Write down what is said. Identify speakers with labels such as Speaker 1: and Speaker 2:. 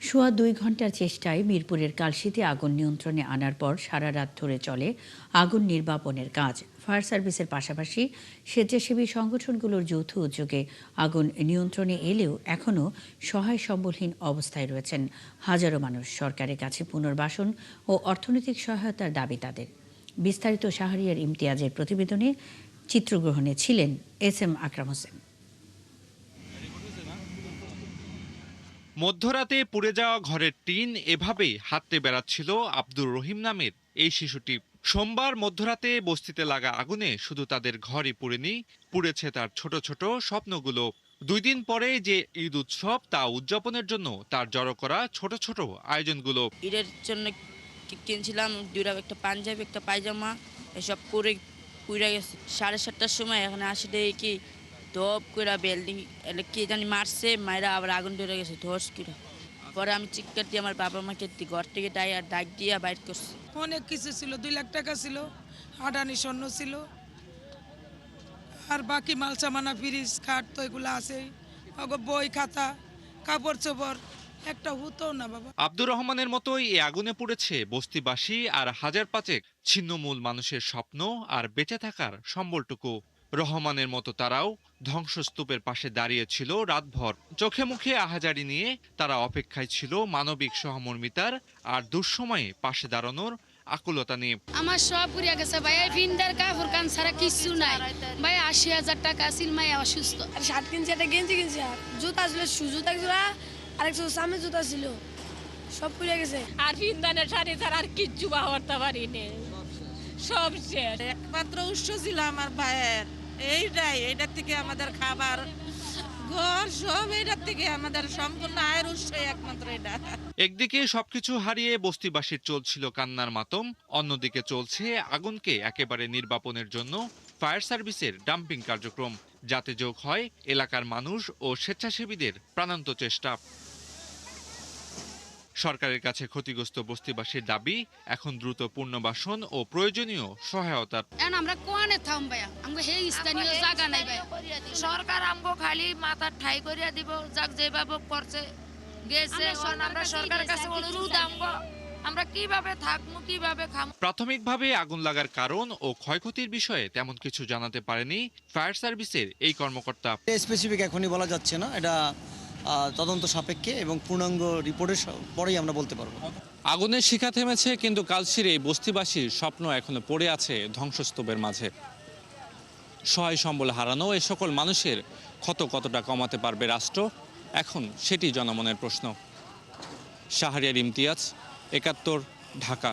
Speaker 1: সোয়া ২ ঘণ্টার চেষ্টায় মিরপুরের কালশীতে আগুন নিয়ন্ত্রণে আনার পর সারা রাত ধরে চলে আগুন নির্বাপনের কাজ। ফায়ার সার্ভিসের পাশাপাশি স্বেচ্ছাসেবী সংগঠনগুলোর যৌথ উদ্যোগে আগুন নিয়ন্ত্রণে এলেও এখনও সহায় সম্বলহীন অবস্থায় রয়েছেন হাজারো মানুষ। সরকারের কাছে পুনর্বাসন ও অর্থনৈতিক সহায়তার দাবি তাদের। বিস্তারিত শাহরিয়ার ইমতিয়াজের প্রতিবেদনে চিত্রগ্রহণে ছিলেন SM আকরাম হোসেন।
Speaker 2: মধ্যরাতে পুড়ে যাওয়া ঘরের টিন এভাবেই হাতড়ে বেড়াচ্ছিল আব্দুর রহিম নামের এই শিশুটি। সোমবার মধ্যরাতে বস্তিতে লাগা আগুনে শুধু তাদের ঘরই পুড়েনি, পুড়েছে তার ছোট ছোট স্বপ্নগুলো। 2 দিন পরে যে ঈদ উৎসব তা উদযাপনের জন্য তার জড়ো করা ছোট ছোট আয়োজনগুলো।
Speaker 3: ঈদের জন্য কিনছিলাম দুইটা, একটা পাঞ্জাবি একটা পায়জামা, এসব করে পুড়ে গেছে। 7:30টার সময় এখানে আসে দেখি কি ধপ করে বিল্ডিং কি জানি মারছে, মায়েরা আবার আগুন ধরে গেছে ধস করে। পরে আমি চিৎকার দিয়ে আমার বাবা মাকে ঘর থেকে ডাক দিয়ে বাইর করছি।
Speaker 4: অনেক কিছু ছিল, 2 লাখ টাকা ছিল, আডানি স্বর্ণ ছিল, আর বাকি মাল সামানা ফ্রিজ খাট তো এগুলো আছে, বই খাতা কাপড় চোপড় একটা হতো না বাবা।
Speaker 2: আব্দুর রহমানের মতোই এই আগুনে পুড়েছে বস্তিবাসী আর হাজার পাঁচেক ছিন্নমূল মানুষের স্বপ্ন আর বেঁচে থাকার সম্বলটুকু। রহমানের মতো তারাও ধ্বংসস্তূপের পাশে দাঁড়িয়েছিল রাতভর। চোখে মুখে আহাজারি নিয়ে তারা অপেক্ষায় ছিল মানবিক সহমর্মিতার আর দুঃসময়ে পাশে দাঁড়ানোর আকুলতা নিয়ে।
Speaker 5: আমার সব পুড়িয়া গেছে ভাই, ফিন্ডার কাপড় কান ছাড়া কিছু নাই ভাই। 80,000 টাকা ছিল, মাই অসুস্থ।
Speaker 6: আর শার্ট কিনছি, একটা গেঞ্জি কিনছি, আর জুতা ছিল, জুতা জোড়া, আরেক সামনে জুতা ছিল, সব পুড়ে গেছে।
Speaker 7: আর ফিনদানের শাড়ি ছাড়া আর কিচ্ছু বাহরতে পারিনি, সব শেষ।
Speaker 8: একমাত্র উৎস ছিল আমার ভাইয়ের, এইটার থেকে আমাদের খাবার ঘর সব, এইটার থেকে আমাদের সম্পূর্ণ আয়ের উৎস একমাত্র এটা।
Speaker 2: একদিকে সবকিছু হারিয়ে বস্তিবাসীর চলছিল কান্নার মাতম, অন্যদিকে চলছে আগুনকে একেবারে নির্বাপনের জন্য ফায়ার সার্ভিসের ডাম্পিং কার্যক্রম, যাতে যোগ হয় এলাকার মানুষ ও স্বেচ্ছাসেবীদের প্রাণান্ত চেষ্টা। সরকারের কাছে ক্ষতিগ্রস্ত বস্তিবাসীর দাবি এখন দ্রুত পুনর্বাসন ও প্রয়োজনীয় সহায়তা।
Speaker 5: এখন আমরা কোয়ানে থাম ভাইয়া, আমরা সেই স্থানীয় জায়গা নাই ভাই।
Speaker 9: সরকার আমগো খালি মাথা ঠাই করিয়া দিব, যাক যেভাবে করছে গেছে। আমরা সরকারের কাছে অনুরোধ, আমরা কিভাবে থাকবো, কিভাবে খাবো।
Speaker 2: প্রাথমিকভাবে আগুন লাগার কারণ ও ক্ষয়ক্ষতির বিষয়ে তেমন কিছু জানাতে পারেনি ফায়ার সার্ভিসের এই কর্মকর্তা।
Speaker 10: স্পেসিফিক এখনই বলা যাচ্ছে না, এটা তদন্ত সাপেক্ষে এবং পূর্ণাঙ্গ রিপোর্টের পরেই আমরা বলতে পারবো।
Speaker 11: আগুনের শিখা থেমেছে, কিন্তু কালশির এই বস্তিবাসীর স্বপ্ন এখনো পড়ে আছে ধ্বংসস্তূপের মাঝে। সহায় সম্বল হারানো এ সকল মানুষের ক্ষত কতটা কমাতে পারবে রাষ্ট্র, এখন সেটি জনমনের প্রশ্ন। শাহরিয়ার ইমতিয়াজ, ৭১, ঢাকা।